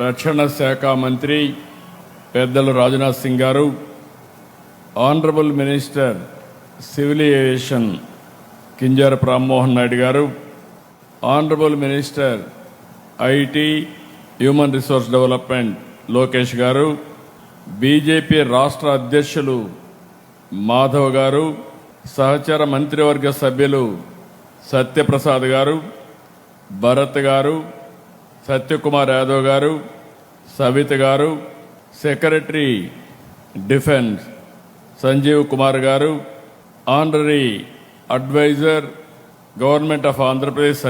రక్షణ శాఖ మంత్రి పెద్దలు రాజ్నాథ్ సింగ్ గారు, honourable minister civil aviation Kinjarapu Rammohan Naidu గారు, honourable minister IT human resource development Lokesh గారు, బీజేపీ రాష్ట్ర అధ్యక్షులు మాధవ్ గారు, సహచర మంత్రివర్గ సభ్యులు సత్యప్రసాద్ గారు, భరత్ గారు, సత్యకుమార్ యాదవ్ గారు, సవిత గారు, సెక్రటరీ డిఫెన్స్ సంజీవ్ కుమార్ గారు, honorary advisor government of Andhra Pradesh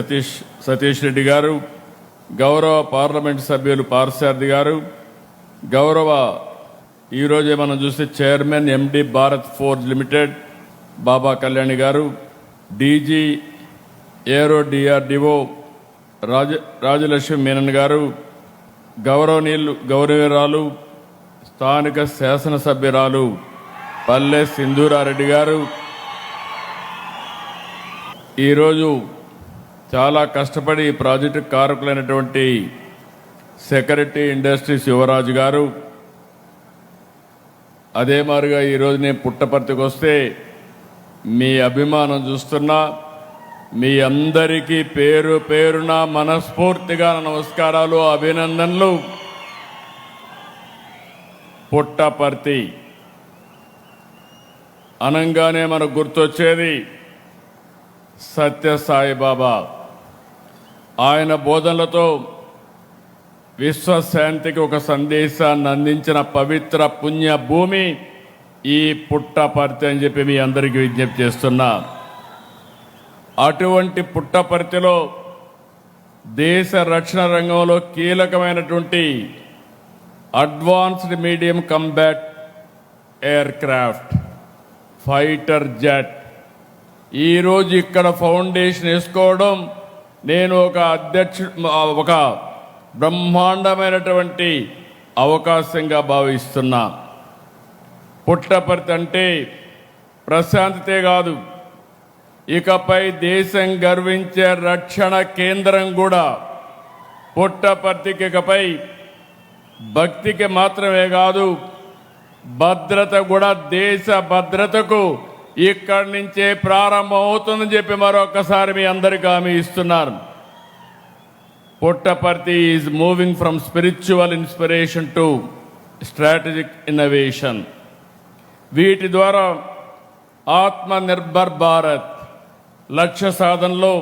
Satish Reddy గారు, గౌరవ పార్లమెంట్ సభ్యులు పార్సారథి గారు, గౌరవ ఈరోజే మనం చూస్తే chairman MD Bharat Forge Limited Baba Kalyani గారు, DG aero DRDO Rajalakshmi Menon గారు, గౌరవనీయురాలు స్థానిక శాసనసభ్యురాలు పల్లె సింధూరారెడ్డి గారు, ఈరోజు చాలా కష్టపడి ఈ ప్రాజెక్టు కారకులైనటువంటి సెక్రటరీ ఇండస్ట్రీస్ యువరాజు గారు, అదే మాదిరిగా ఈరోజు నేను పుట్టపర్తికి వస్తే మీ అభిమానం చూస్తున్నా. మీ అందరికీ పేరు పేరున మనస్ఫూర్తిగా నమస్కారాలు, అభినందనలు. పుట్టపర్తి అనంగానే మనకు గుర్తొచ్చేది సత్యసాయిబాబా. ఆయన బోధనలతో విశ్వశాంతికి ఒక సందేశాన్ని అందించిన పవిత్ర పుణ్య భూమి ఈ పుట్టపర్తి అని చెప్పి మీ అందరికీ విజ్ఞప్తి చేస్తున్నా. అటువంటి పుట్టపర్తిలో దేశ రక్షణ రంగంలో కీలకమైనటువంటి advanced medium combat air craft fighter jet ఈరోజు ఇక్కడ ఫౌండేషన్ వేసుకోవడం నేను ఒక బ్రహ్మాండమైనటువంటి అవకాశంగా భావిస్తున్నా. పుట్టపర్తి అంటే ప్రశాంతతే కాదు, ఇకపై దేశం గర్వించే రక్షణ కేంద్రం కూడా. పుట్టపర్తికి ఇకపై భక్తికి మాత్రమే కాదు, భద్రత కూడా, దేశ భద్రతకు ఇక్కడి నుంచే ప్రారంభం అవుతుందని చెప్పి మరొకసారి మీ అందరికీ హామీ ఇస్తున్నారు. Puttaparthi is moving from spiritual inspiration to strategic innovation. వీటి ద్వారా ఆత్మనిర్భర్ భారత్ లక్ష్య సాధనలో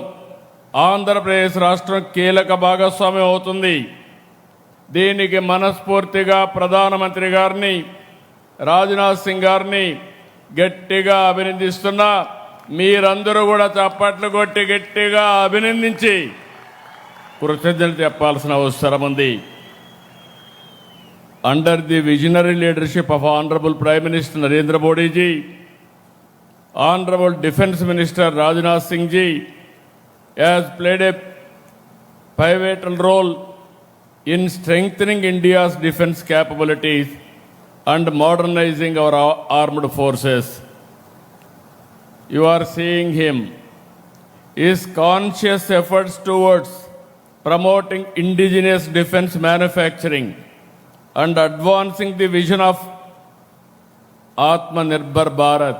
ఆంధ్రప్రదేశ్ రాష్ట్రం కీలక భాగస్వామ్యం అవుతుంది. దీనికి మనస్ఫూర్తిగా ప్రధానమంత్రి గారిని, రాజ్నాథ్ సింగ్ గారిని గట్టిగా అభినందిస్తున్నా. మీరందరూ కూడా చప్పట్లు కొట్టి గట్టిగా అభినందించి కృతజ్ఞతలు చెప్పాల్సిన అవసరం ఉంది. Under the visionary leadership of honourable prime minister Narendra Modiji, honourable defence minister Rajnath Singh ji has played a pivotal role in strengthening India's defense capabilities and modernizing our armed forces. You are seeing him. His conscious efforts towards promoting indigenous defense manufacturing and advancing the vision of Atmanirbhar Bharat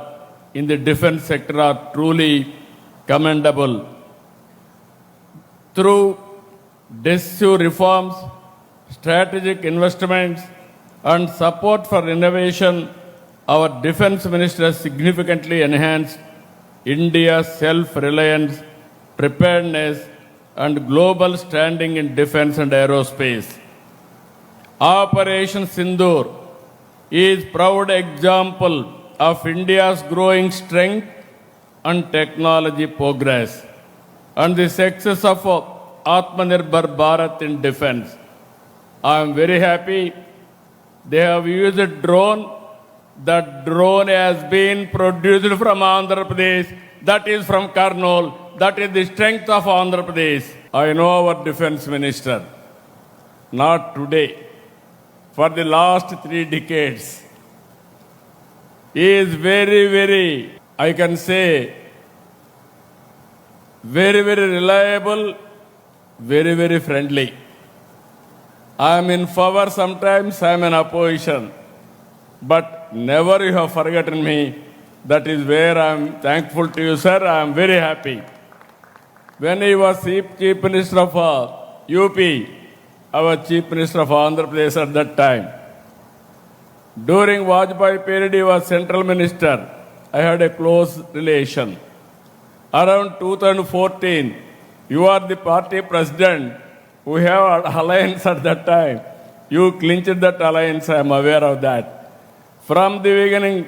in the defense sector are truly commendable. Through decisive reforms, strategic investments, and support for innovation, our defense minister has significantly enhanced India's self-reliance, preparedness, and global standing in defense and aerospace. Operation Sindoor is a proud example of India's growing strength and technology progress, and the success of Atmanirbhar Bharat in defense. I am very happy they have used a drone. That drone has been produced from Andhra Pradesh, that is from Kurnool, that is the strength of Andhra Pradesh. I know our defense minister, not today, for the last 3 decades. He is very, I can say, very reliable, very friendly. I am in favor sometimes, I am in opposition. But never you have forgotten me. That is where I am thankful to you, sir. I am very happy. When he was Chief Minister of UP, our Chief Minister of Andhra Pradesh at that time, during Vajpayee period, he was Central Minister. I had a close relation. Around 2014, you are the party president. We have an alliance at that time. You clinched that alliance, I am aware of that. From the beginning,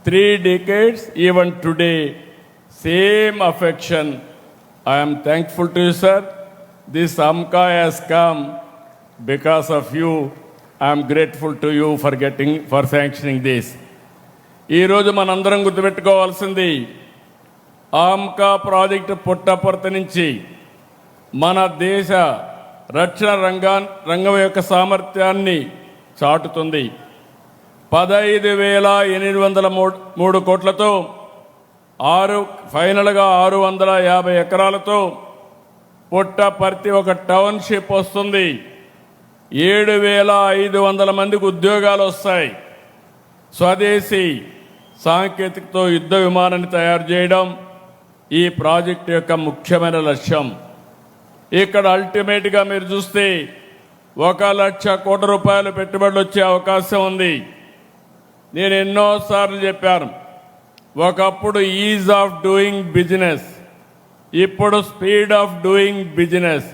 3 decades, even today, same affection. I am thankful to you, sir. This AMCA has come because of you. I am grateful to you for sanctioning this. ఈ రోజు మనందరం గుర్తుపెట్టుకోవాల్సింది AMCA project Puttaparthi నుంచి మన దేశ రక్షణ రంగం యొక్క సామర్థ్యాన్ని చాటుతుంది. 15,803 కోట్లతో ఫైనల్గా 650 ఎకరాలతో పుట్టపర్తి ఒక టౌన్షిప్ వస్తుంది. 7,500 మందికి ఉద్యోగాలు వస్తాయి. స్వదేశీ సాంకేతికతో యుద్ధ విమానాన్ని తయారు చేయడం ఈ ప్రాజెక్టు యొక్క ముఖ్యమైన లక్ష్యం. ఇక్కడ అల్టిమేట్గా మీరు చూస్తే 1,00,000 కోట్ల రూపాయలు పెట్టుబడులు వచ్చే అవకాశం ఉంది. నేను ఎన్నోసార్లు చెప్పాను, ఒకప్పుడు ఈజ్ ఆఫ్ డూయింగ్ బిజినెస్, ఇప్పుడు speed of doing business.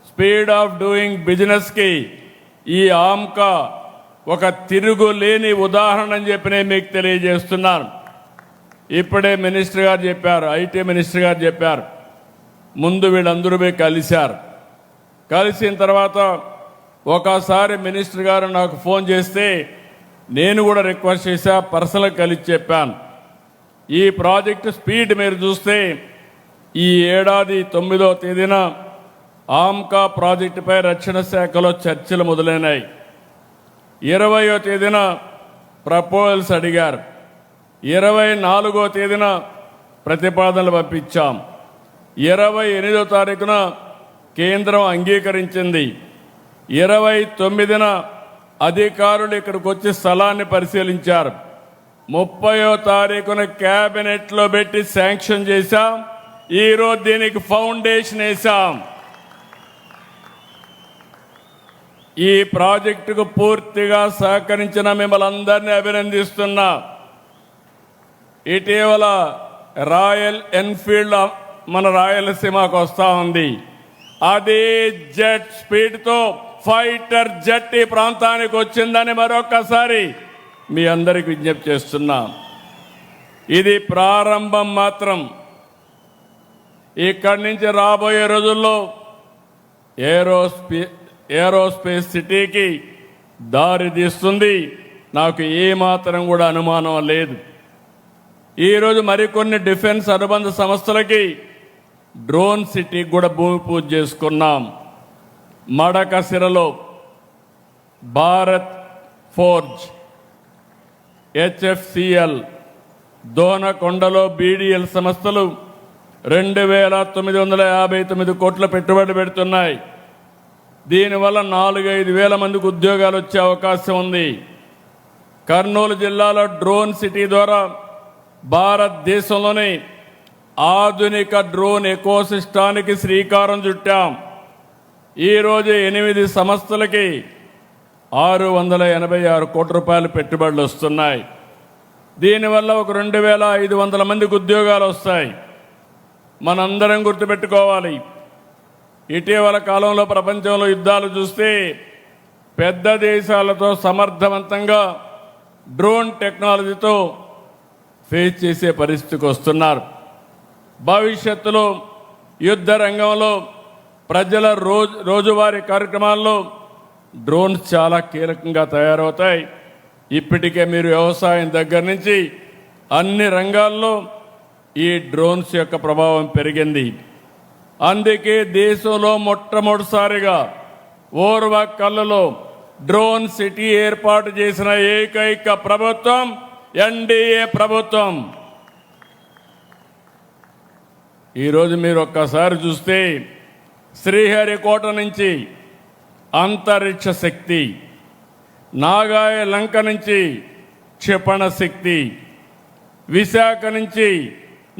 Speed of doing బిజినెస్కి ఈ ఆమ్కా ఒక తిరుగులేని ఉదాహరణ అని చెప్పి నేను మీకు తెలియజేస్తున్నాను. ఇప్పుడే మినిస్టర్ గారు చెప్పారు, ఐటీ మినిస్టర్ గారు చెప్పారు, ముందు వీళ్ళందరూ కలిశారు. కలిసిన తర్వాత ఒకసారి మినిస్టర్ గారు నాకు ఫోన్ చేస్తే నేను కూడా రిక్వెస్ట్ చేశా, పర్సనల్గా కలిసి చెప్పాను. ఈ ప్రాజెక్టు స్పీడ్ మీరు చూస్తే ఈ ఏడాది 9వ తేదీన ఆమ్కా ప్రాజెక్టుపై రక్షణ శాఖలో చర్చలు మొదలైనాయి. 20వ తేదీన ప్రపోజల్స్ అడిగారు. 24వ తేదీన ప్రతిపాదనలు పంపించాం. 28వ తారీఖున కేంద్రం అంగీకరించింది. 29న అధికారులు ఇక్కడికి వచ్చి స్థలాన్ని పరిశీలించారు. 30వ తారీఖున క్యాబినెట్లో పెట్టి శాంక్షన్ చేశాం. ఈరోజు దీనికి ఫౌండేషన్ వేశాం. ఈ ప్రాజెక్టుకు పూర్తిగా సహకరించిన మిమ్మల్ని అందరినీ అభినందిస్తున్నా. ఇటీవల రాయల్ ఎన్ఫీల్డ్ మన రాయలసీమకు వస్తూ ఉంది. అదే జెట్ స్పీడ్తో ఫైటర్ జెట్ ఈ ప్రాంతానికి వచ్చిందని మరొకసారి మీ అందరికి విజ్ఞప్తి చేస్తున్నా. ఇది ప్రారంభం మాత్రం. ఇక్కడి నుంచి రాబోయే రోజుల్లో ఏరోస్పేస్ సిటీకి దారి తీస్తుంది. నాకు ఏమాత్రం కూడా అనుమానం లేదు. ఈరోజు మరికొన్ని డిఫెన్స్ అనుబంధ సంస్థలకి డ్రోన్ సిటీకి కూడా భూమి పూజ చేసుకున్నాం. మడకసిరలో భారత్ ఫోర్జ్, HFCL, దోనకొండలో BDL సంస్థలు 2,959 కోట్ల పెట్టుబడి పెడుతున్నాయి. దీనివల్ల 4-5 వేల మందికి ఉద్యోగాలు వచ్చే అవకాశం ఉంది. కర్నూలు జిల్లాలో డ్రోన్ సిటీ ద్వారా భారతదేశంలోని ఆధునిక డ్రోన్ ఎకోసిస్టానికి శ్రీకారం చుట్టాం. ఈరోజు 8 సంస్థలకి 686 కోట్ల రూపాయల పెట్టుబడులు వస్తున్నాయి. దీనివల్ల ఒక 2,500 మందికి ఉద్యోగాలు వస్తాయి. మనందరం గుర్తుపెట్టుకోవాలి, ఇటీవల కాలంలో ప్రపంచంలో యుద్ధాలు చూస్తే పెద్ద దేశాలతో సమర్థవంతంగా డ్రోన్ టెక్నాలజీతో ఫేస్ చేసే పరిస్థితికి వస్తున్నారు. భవిష్యత్తులో యుద్ధ రంగంలో ప్రజల రోజువారీ కార్యక్రమాల్లో డ్రోన్స్ చాలా కీలకంగా తయారవుతాయి. ఇప్పటికే మీరు వ్యవసాయం దగ్గర నుంచి అన్ని రంగాల్లో ఈ డ్రోన్స్ యొక్క ప్రభావం పెరిగింది. అందుకే దేశంలో మొట్టమొదటిసారిగా ఓర్వకల్లులో డ్రోన్ సిటీ ఏర్పాటు చేసిన ఏకైక ప్రభుత్వం ఎన్డీఏ ప్రభుత్వం. ఈరోజు మీరు ఒక్కసారి చూస్తే శ్రీహరికోట నుంచి అంతరిక్ష శక్తి, నాగాయ లంక నుంచి క్షిపణ శక్తి, విశాఖ నుంచి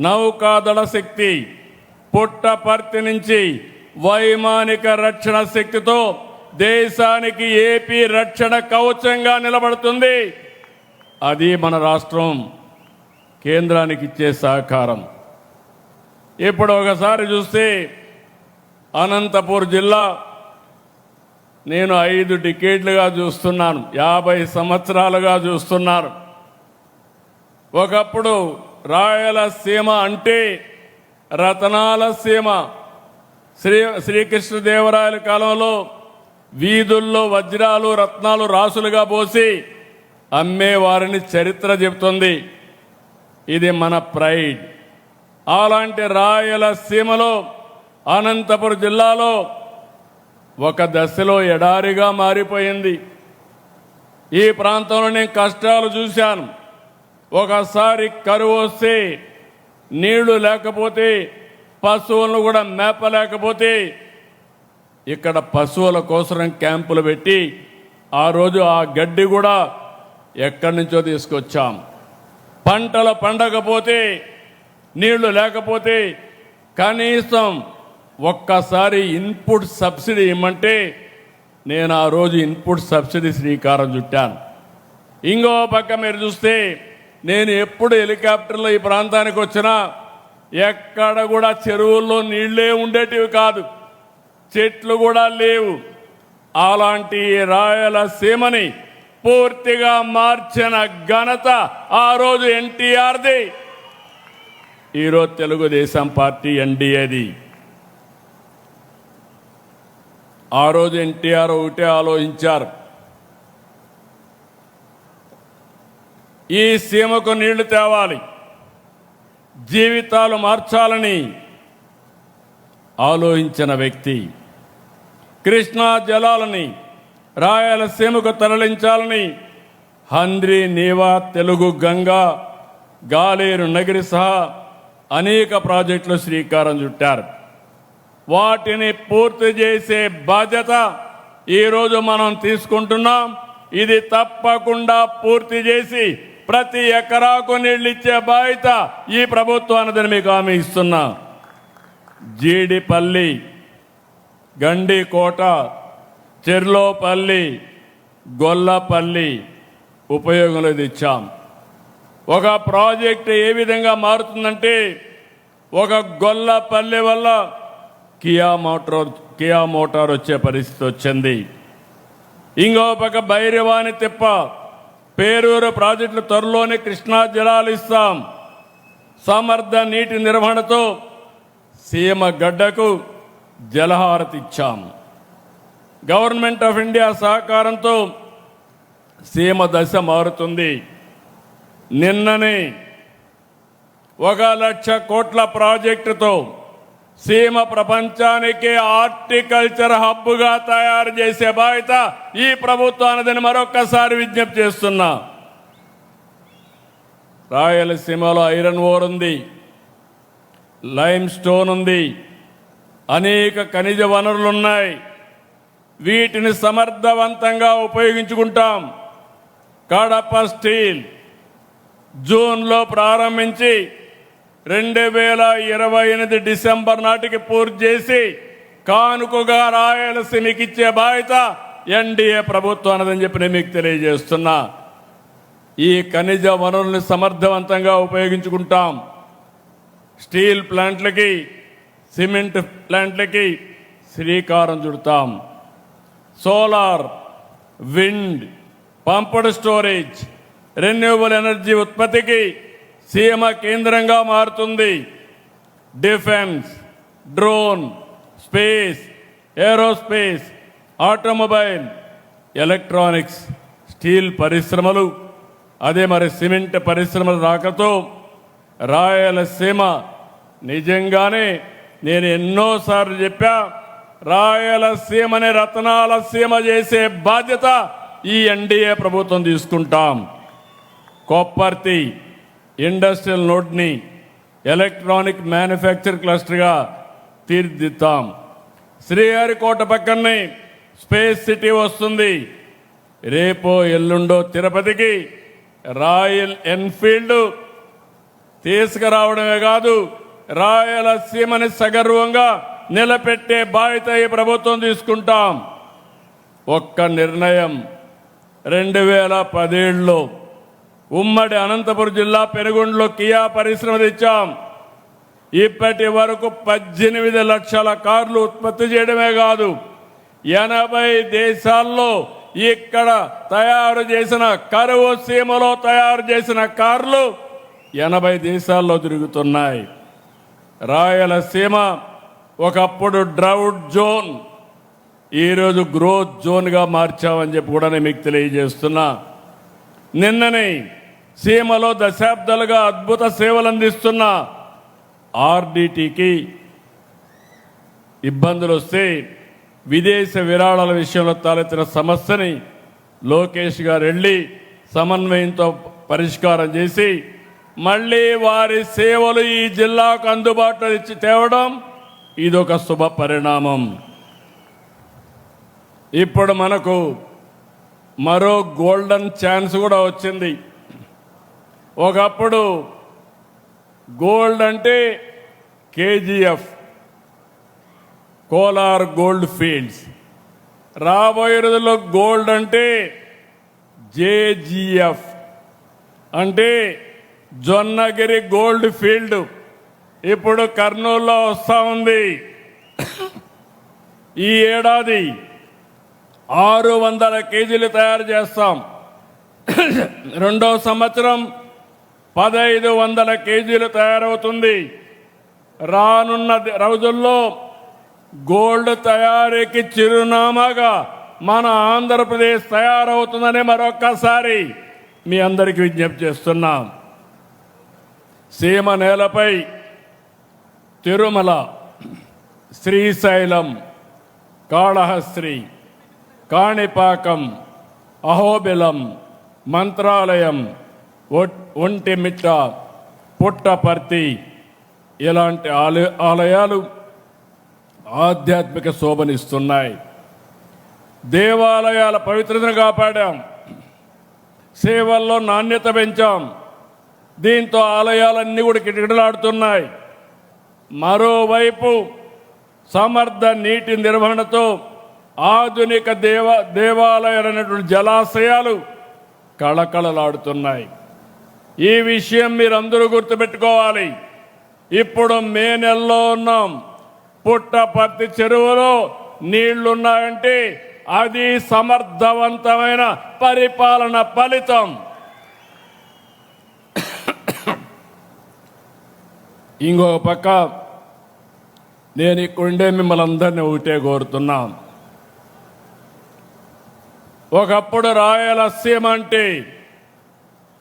నౌకాదళ శక్తి, పుట్టపర్తి నుంచి వైమానిక రక్షణ శక్తితో దేశానికి ఏపీ రక్షణ కవచంగా నిలబడుతుంది. అది మన రాష్ట్రం కేంద్రానికి ఇచ్చే సహకారం. ఇప్పుడు ఒకసారి చూస్తే అనంతపూర్ జిల్లా నేను 5 డికేడ్లుగా చూస్తున్నాను, 50 సంవత్సరాలుగా చూస్తున్నాను. ఒకప్పుడు రాయలసీమ అంటే రతనాల సీమ. శ్రీకృష్ణదేవరాయల కాలంలో వీధుల్లో వజ్రాలు రత్నాలు రాసులుగా పోసి అమ్మేవారిని చరిత్ర చెబుతుంది. ఇది మన ప్రైడ్. అలాంటి రాయలసీమలో అనంతపురం జిల్లాలో ఒక దశలో ఎడారిగా మారిపోయింది. ఈ ప్రాంతంలో నేను కష్టాలు చూశాను. ఒకసారి కరువు వస్తే నీళ్లు లేకపోతే, పశువులను కూడా మేపలేకపోతే ఇక్కడ పశువుల కోసం క్యాంపులు పెట్టి ఆ రోజు ఆ గడ్డి కూడా ఎక్కడి నుంచో తీసుకొచ్చాం. పంటలు పండకపోతే, నీళ్లు లేకపోతే కనీసం ఒక్కసారి ఇన్పుట్ సబ్సిడీ ఇమ్మంటే నేను ఆ రోజు ఇన్పుట్ సబ్సిడీ శ్రీకారం చుట్టాను. ఇంకో పక్క మీరు చూస్తే నేను ఎప్పుడు హెలికాప్టర్లో ఈ ప్రాంతానికి వచ్చినా ఎక్కడ కూడా చెరువుల్లో నీళ్లే ఉండేటివి కాదు, చెట్లు కూడా లేవు. అలాంటి రాయలసీమని పూర్తిగా మార్చిన ఘనత ఆ రోజు ఎన్టీఆర్ది, ఈరోజు తెలుగుదేశం పార్టీ ఎన్డీఏది. ఆ రోజు ఎన్టీఆర్ ఒకటే ఆలోచించారు, ఈ సీమకు నీళ్లు తేవాలి, జీవితాలు మార్చాలని ఆలోచించిన వ్యక్తి. కృష్ణా జలాలని రాయలసీమకు తరలించాలని హంద్రి, నీవా, తెలుగు గంగా, గాలేరు నగిరి సహా అనేక ప్రాజెక్టులు శ్రీకారం చుట్టారు. వాటిని పూర్తి చేసే బాధ్యత ఈరోజు మనం తీసుకుంటున్నాం. ఇది తప్పకుండా పూర్తి చేసి ప్రతి ఎకరాకు నీళ్ళు ఇచ్చే బాధ్యత ఈ ప్రభుత్వానికి మీకు హామీ ఇస్తున్నా. జీడిపల్లి, గండికోట, చెర్లోపల్లి, గొల్లపల్లి ఉపయోగంలో తెచ్చాం. ఒక ప్రాజెక్టు ఏ విధంగా మారుతుందంటే, ఒక గొల్లపల్లి వల్ల కియా మోటార్ వచ్చే పరిస్థితి వచ్చింది. ఇంకో పక్క భైరవాని తిప్ప, పేరూరు ప్రాజెక్టులు త్వరలోనే కృష్ణా జలాలు ఇస్తాం. సమర్థ నీటి నిర్వహణతో సీమ గడ్డకు జలహారతి ఇచ్చాం. గవర్నమెంట్ ఆఫ్ ఇండియా సహకారంతో సీమ దశ మారుతుంది. నిన్ననే 1,00,000 కోట్ల ప్రాజెక్టుతో సీమ ప్రపంచానికి హార్టికల్చర్ హబ్గా తయారు చేసే బాధ్యత ఈ ప్రభుత్వానిదని మరొక్కసారి విజ్ఞప్తి చేస్తున్నా. రాయలసీమలో ఐరన్ ఓర్ ఉంది, లైమ్ స్టోన్ ఉంది, అనేక ఖనిజ వనరులున్నాయి. వీటిని సమర్థవంతంగా ఉపయోగించుకుంటాం. కడప స్టీల్ జూన్లో ప్రారంభించి 2028 డిసెంబర్ నాటికి పూర్తి చేసి కానుకగా రాయలసీమకి ఇచ్చే బాధ్యత ఎన్డీఏ ప్రభుత్వానిదని చెప్పి నేను మీకు తెలియజేస్తున్నా. ఈ ఖనిజ వనరుల్ని సమర్థవంతంగా ఉపయోగించుకుంటాం. స్టీల్ ప్లాంట్లకి, సిమెంట్ ప్లాంట్లకి శ్రీకారం చుడతాం. Solar, wind, pumped storage, renewable energy ఉత్పత్తికి సీమ కేంద్రంగా మారుతుంది. Defence, drone, space, aerospace, automobile, electronics, steel పరిశ్రమలు, అదే మరి సిమెంట్ పరిశ్రమల రాకతో రాయలసీమ నిజంగానే నేను ఎన్నోసార్లు చెప్పా, రాయలసీమని రతనాల సీమ చేసే బాధ్యత ఈ ఎన్డీఏ ప్రభుత్వం తీసుకుంటాం. కొప్పర్తి ఇండస్ట్రియల్ నోడ్ని ఎలక్ట్రానిక్ మ్యానుఫ్యాక్చర్ క్లస్టర్గా తీర్చిదిద్దాం. శ్రీహరికోట పక్కనే స్పేస్ సిటీ వస్తుంది. రేపో ఎల్లుండో తిరుపతికి రాయల్ ఎన్ఫీల్డ్ తీసుకురావడమే కాదు, రాయలసీమని సగర్వంగా నిలబెట్టే బాధ్యత ఈ ప్రభుత్వం తీసుకుంటాం. ఒక్క నిర్ణయం 2017లో ఉమ్మడి అనంతపురం జిల్లా పెనుగొండలో కియా పరిశ్రమ తెచ్చాం. ఇప్పటి వరకు 18 లక్షల కార్లు ఉత్పత్తి చేయడమే కాదు, 80 దేశాల్లో ఇక్కడ తయారు చేసిన కరువు సీమలో తయారు చేసిన కార్లు 80 దేశాల్లో తిరుగుతున్నాయి. రాయలసీమ ఒకప్పుడు డ్రౌట్ జోన్, ఈరోజు గ్రోత్ జోన్గా మార్చామని చెప్పి కూడా నేను మీకు తెలియజేస్తున్నా. నిన్ననే సీమలో దశాబ్దాలుగా అద్భుత సేవలు అందిస్తున్న ఆర్డిటికి ఇబ్బందులు వస్తే విదేశ విరాళాల విషయంలో తలెత్తిన సమస్యని లోకేష్ గారు వెళ్ళి సమన్వయంతో పరిష్కారం చేసి మళ్ళీ వారి సేవలు ఈ జిల్లాకు అందుబాటులో ఇచ్చి తేవడం ఇదొక శుభ పరిణామం. ఇప్పుడు మనకు మరో గోల్డెన్ ఛాన్స్ కూడా వచ్చింది. ఒకప్పుడు గోల్డ్ అంటే కేజీఎఫ్, కోలార్ గోల్డ్ ఫీల్డ్స్. రాబోయే రోజుల్లో గోల్డ్ అంటే జేజీఎఫ్, అంటే జొన్నగిరి గోల్డ్ ఫీల్డ్. ఇప్పుడు కర్నూలులో వస్తూ ఉంది. ఈ ఏడాది 600 కేజీలు తయారు చేస్తాం. రెండో సంవత్సరం 1500 కేజీలు తయారవుతుంది. రానున్న రోజుల్లో గోల్డ్ తయారీకి చిరునామాగా మన ఆంధ్రప్రదేశ్ తయారవుతుందని మరొక్కసారి మీ అందరికీ విజ్ఞప్తి చేస్తున్నాం. సీమ నేలపై తిరుమల, శ్రీశైలం, కాళహస్త్రి, కాణిపాకం, అహోబిలం, మంత్రాలయం, ఒంటిమిట్ట, పుట్టపర్తి ఇలాంటి ఆలయాలు ఆధ్యాత్మిక శోభనిస్తున్నాయి. దేవాలయాల పవిత్రతను కాపాడాం, సేవల్లో నాణ్యత పెంచాం. దీంతో ఆలయాలన్నీ కూడా కిటకిటలాడుతున్నాయి. మరోవైపు సమర్థ నీటి నిర్వహణతో ఆధునిక దేవాలయాలైనటువంటి జలాశయాలు కళకళలాడుతున్నాయి. ఈ విషయం మీరందరూ గుర్తుపెట్టుకోవాలి. ఇప్పుడు మే నెలలో ఉన్నాం. పుట్టపర్తి చెరువులో నీళ్లున్నాయంటే అది సమర్థవంతమైన పరిపాలన ఫలితం. ఇంకొక పక్క నేను ఇక్కడుండే మిమ్మల్ని అందరినీ ఒకటే కోరుతున్నాం. ఒకప్పుడు రాయలసీమ అంటే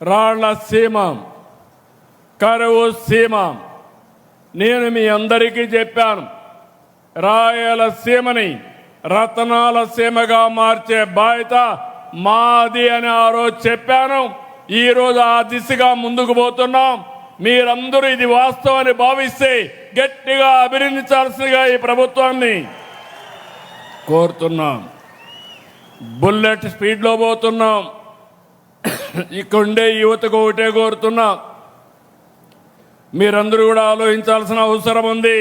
రాళ్ల సీమ, కరువు సీమ. నేను మీ అందరికీ చెప్పాను, రాయలసీమని రతనాల సీమగా మార్చే బాధ్యత మాది అని ఆ రోజు చెప్పాను. ఈరోజు ఆ దిశగా ముందుకు పోతున్నాం. మీరందరూ ఇది వాస్తవాన్ని భావిస్తే గట్టిగా అభినందించాల్సిందిగా ఈ ప్రభుత్వాన్ని కోరుతున్నాం. బుల్లెట్ స్పీడ్లో పోతున్నాం. ఇక్కడుండే యువతకు ఒకటే కోరుతున్నాం, మీరందరూ కూడా ఆలోచించాల్సిన అవసరం ఉంది.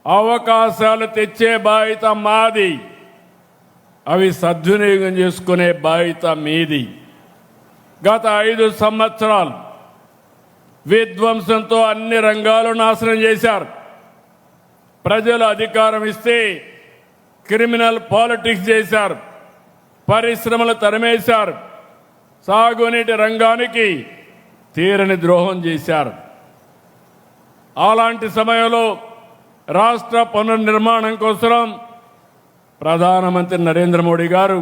అవకాశాలు తెచ్చే బాధ్యత మాది, అవి సద్వినియోగం చేసుకునే బాధ్యత మీది. గత 5 సంవత్సరాలు విధ్వంసంతో అన్ని రంగాలు నాశనం చేశారు. ప్రజలు అధికారం ఇస్తే క్రిమినల్ పాలిటిక్స్ చేశారు, పరిశ్రమలు తరిమేశారు, సాగునీటి రంగానికి తీరని ద్రోహం చేశారు. అలాంటి సమయంలో రాష్ట్ర పునర్నిర్మాణం కోసం ప్రధానమంత్రి నరేంద్ర మోడీ గారు,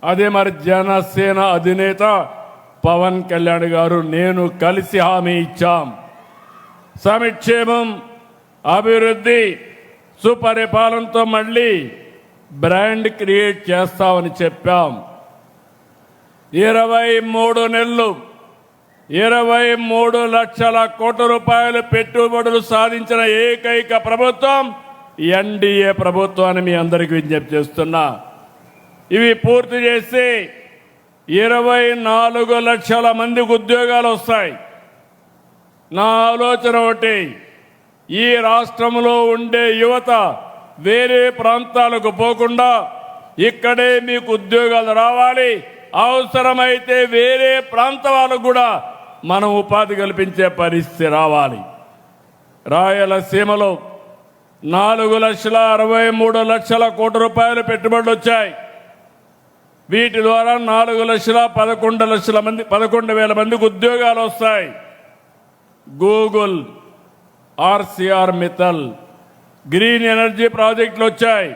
అదే మరి జనసేన అధినేత పవన్ కళ్యాణ్ గారు, నేను కలిసి హామీ ఇచ్చాం. సంక్షేమం, అభివృద్ధి, సుపరిపాలనతో మళ్ళీ బ్రాండ్ క్రియేట్ చేస్తామని చెప్పాం. 23 నెలలు 23 లక్షల కోట్ల రూపాయలు పెట్టుబడులు సాధించిన ఏకైక ప్రభుత్వం ఎన్డీఏ ప్రభుత్వాన్ని మీ అందరికీ విజ్ఞప్తి చేస్తున్నా. ఇవి పూర్తి చేసి 24 లక్షల మందికి ఉద్యోగాలు వస్తాయి. నా ఆలోచన ఒకటి, ఈ రాష్ట్రంలో ఉండే యువత వేరే ప్రాంతాలకు పోకుండా ఇక్కడే మీకు ఉద్యోగాలు రావాలి. అవసరమైతే వేరే ప్రాంత వాళ్ళకు కూడా మనం ఉపాధి కల్పించే పరిస్థితి రావాలి. రాయలసీమలో 4,63,00,000 కోట్ల రూపాయలు పెట్టుబడులు వచ్చాయి. వీటి ద్వారా 4,11,00,000 మందికి ఉద్యోగాలు వస్తాయి. Google, RCR Mittal, green energy ప్రాజెక్టులు వచ్చాయి.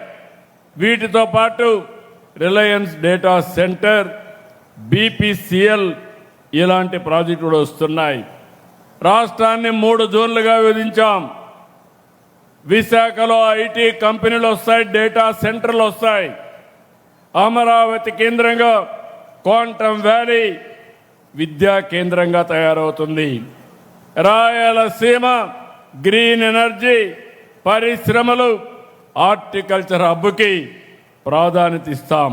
వీటితో పాటు రిలయన్స్ డేటా సెంటర్, బీపీసీఎల్ ఇలాంటి ప్రాజెక్టులు కూడా వస్తున్నాయి. రాష్ట్రాన్ని 3 జోన్లుగా విభజించాం. విశాఖలో ఐటీ కంపెనీలు వస్తాయి, డేటా సెంటర్లు వస్తాయి. అమరావతి కేంద్రంగా క్వాంటమ్ వ్యాలీ విద్యా కేంద్రంగా తయారవుతుంది. రాయలసీమ గ్రీన్ ఎనర్జీ, పరిశ్రమలు, హార్టికల్చర్ హబ్కి ప్రాధాన్యత ఇస్తాం.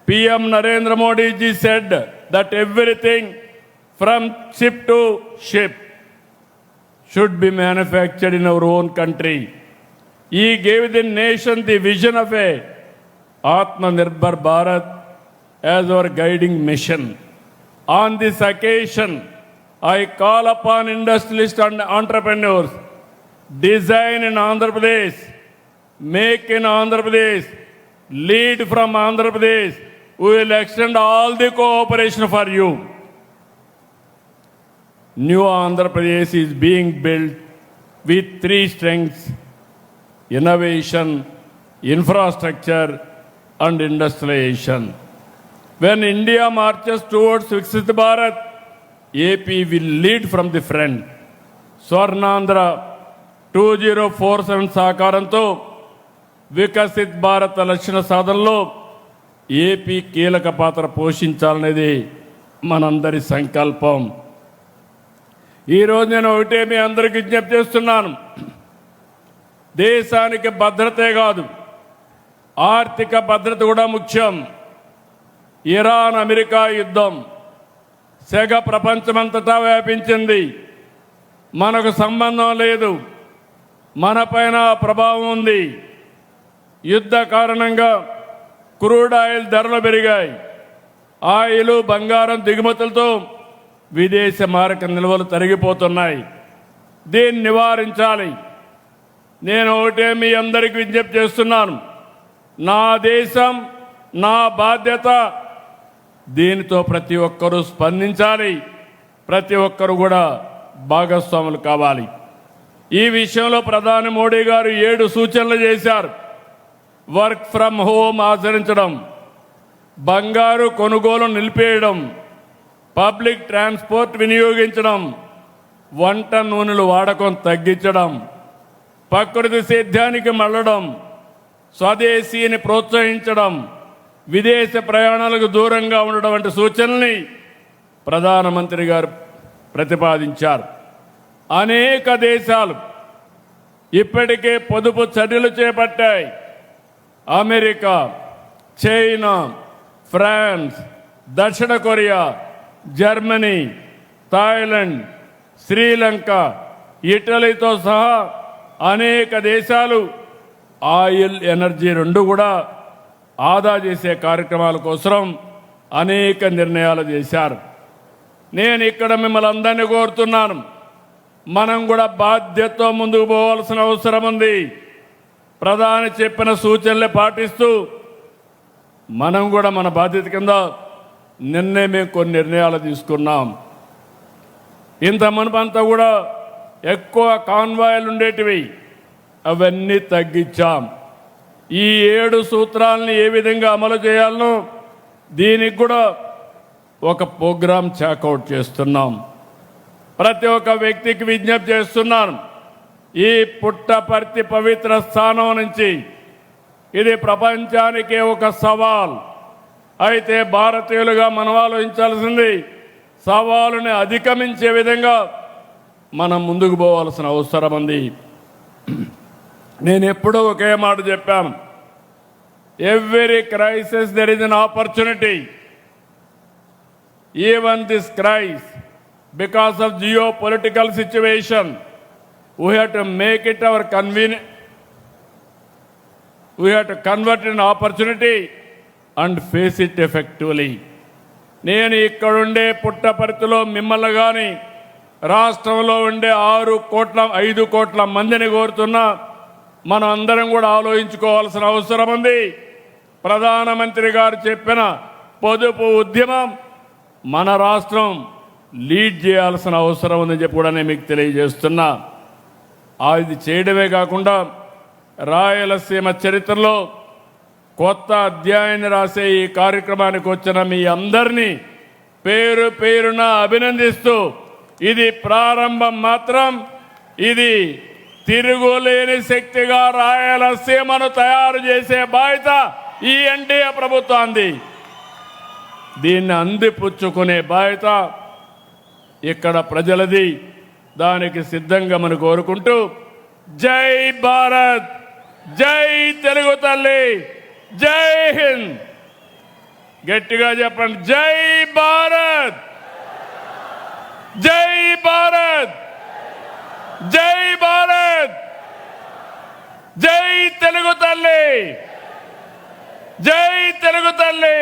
PM Narendra Modi ji said that everything from ship to ship should be manufactured in our own country. He gave the nation the vision of a Atmanirbhar Bharat as our guiding mission. On this occasion, I call upon industrialists and entrepreneurs, design in Andhra Pradesh, make in Andhra Pradesh, lead from Andhra Pradesh. We will extend all the cooperation for you. New Andhra Pradesh is being built with 3 strengths: innovation, infrastructure, and industrialization. When India marches towards Viksit Bharat, AP will lead from the front. Swarnandhra 2047 సహకారంతో వికసిత్ భారత్ లక్ష్య సాధనలో AP కీలక పాత్ర పోషించాలనేది మనందరి సంకల్పం. ఈరోజు నేను ఒకటే మీ అందరికీ విజ్ఞప్తి చేస్తున్నాను. దేశానికి భద్రతే కాదు, ఆర్థిక భద్రత కూడా ముఖ్యం. ఇరాన్ అమెరికా యుద్ధం సెగ ప్రపంచమంతటా వ్యాపించింది. మనకు సంబంధం లేదు, మనపైన ప్రభావం ఉంది. యుద్ధ కారణంగా క్రూడ్ ఆయిల్ ధరలు పెరిగాయి. ఆయిల్, బంగారం దిగుమతులతో విదేశ మారక నిల్వలు తరిగిపోతున్నాయి. దీన్ని నివారించాలి. నేను ఒకటే మీ అందరికీ విజ్ఞప్తి చేస్తున్నాను. నా దేశం, నా బాధ్యత. దీనితో ప్రతి ఒక్కరూ స్పందించాలి. ప్రతి ఒక్కరూ కూడా భాగస్వాములు కావాలి. ఈ విషయంలో ప్రధాని మోడీ గారు 7 సూచనలు చేశారు. వర్క్ ఫ్రమ్ హోమ్ ఆచరించడం, బంగారు కొనుగోలు నిలిపేయడం, పబ్లిక్ ట్రాన్స్పోర్ట్ వినియోగించడం, వంట నూనెలు వాడకం తగ్గించడం, ప్రకృతి సేద్యానికి మళ్ళడం, స్వదేశీని ప్రోత్సహించడం, విదేశ ప్రయాణాలకు దూరంగా ఉండడం వంటి సూచనల్ని ప్రధానమంత్రి గారు ప్రతిపాదించారు. అనేక దేశాలు ఇప్పటికే పొదుపు చర్యలు చేపట్టాయి. అమెరికా, చైనా, ఫ్రాన్స్, దక్షిణ కొరియా, జర్మనీ, థాయిలాండ్, శ్రీలంక, ఇటలీతో సహా అనేక దేశాలు ఆయిల్, ఎనర్జీ 2 కూడా ఆదా చేసే కార్యక్రమాల కోసం అనేక నిర్ణయాలు చేశారు. నేను ఇక్కడ మిమ్మల్ని అందరినీ కోరుతున్నాను, మనం కూడా బాధ్యతతో ముందుకు పోవాల్సిన అవసరం ఉంది. ప్రధాని చెప్పిన సూచనలే పాటిస్తూ మనం కూడా మన బాధ్యత కింద నిన్నే మేము కొన్ని నిర్ణయాలు తీసుకున్నాం. ఇంత మునుపంతా కూడా ఎక్కువ కాన్వాయిలు ఉండేటివి, అవన్నీ తగ్గించాం. ఈ 7 సూత్రాలని ఏ విధంగా అమలు చేయాలనో దీనికి కూడా ఒక ప్రోగ్రాం చాకౌట్ చేస్తున్నాం. ప్రతి ఒక్క వ్యక్తికి విజ్ఞప్తి చేస్తున్నాను, ఈ పుట్టపర్తి పవిత్ర స్థానం నుంచి ఇది ప్రపంచానికే ఒక సవాల్. అయితే భారతీయులుగా మనం ఆలోచించాల్సింది, సవాలుని అధిగమించే విధంగా మనం ముందుకు పోవాల్సిన అవసరం ఉంది. నేను ఎప్పుడూ ఒకే మాట చెప్పాను. Every crisis there is an opportunity. Even this crisis because of geopolitical situation we have to make it our convenient. We have to convert it in opportunity and face it effectively. నేను ఇక్కడుండే పుట్టపర్తిలో మిమ్మల్ని కానీ రాష్ట్రంలో ఉండే 5 కోట్ల మందిని కోరుతున్నా, మనం అందరం కూడా ఆలోచించుకోవాల్సిన అవసరం ఉంది. ప్రధానమంత్రి గారు చెప్పిన పొదుపు ఉద్యమం మన రాష్ట్రం లీడ్ చేయాల్సిన అవసరం ఉందని చెప్పి కూడా నేను మీకు తెలియజేస్తున్నా. అది చేయడమే కాకుండా రాయలసీమ చరిత్రలో కొత్త అధ్యాయాన్ని రాసే ఈ కార్యక్రమానికి వచ్చిన మీ అందరినీ పేరు పేరున అభినందిస్తూ, ఇది ప్రారంభం మాత్రం, ఇది తిరుగులేని శక్తిగా రాయలసీమను తయారు చేసే బాధ్యత ఈ ఎన్డీఏ ప్రభుత్వాన్ని. దీన్ని అందిపుచ్చుకునే బాధ్యత ఇక్కడ ప్రజలది. దానికి సిద్ధంగా మనం కోరుకుంటూ, జై భారత్, జై తెలుగు తల్లి, జై హింద్. గట్టిగా చెప్పండి, జై భారత్, జై భారత్, జై భారత్, జై తెలుగు తల్లి, జై తెలుగు తల్లి.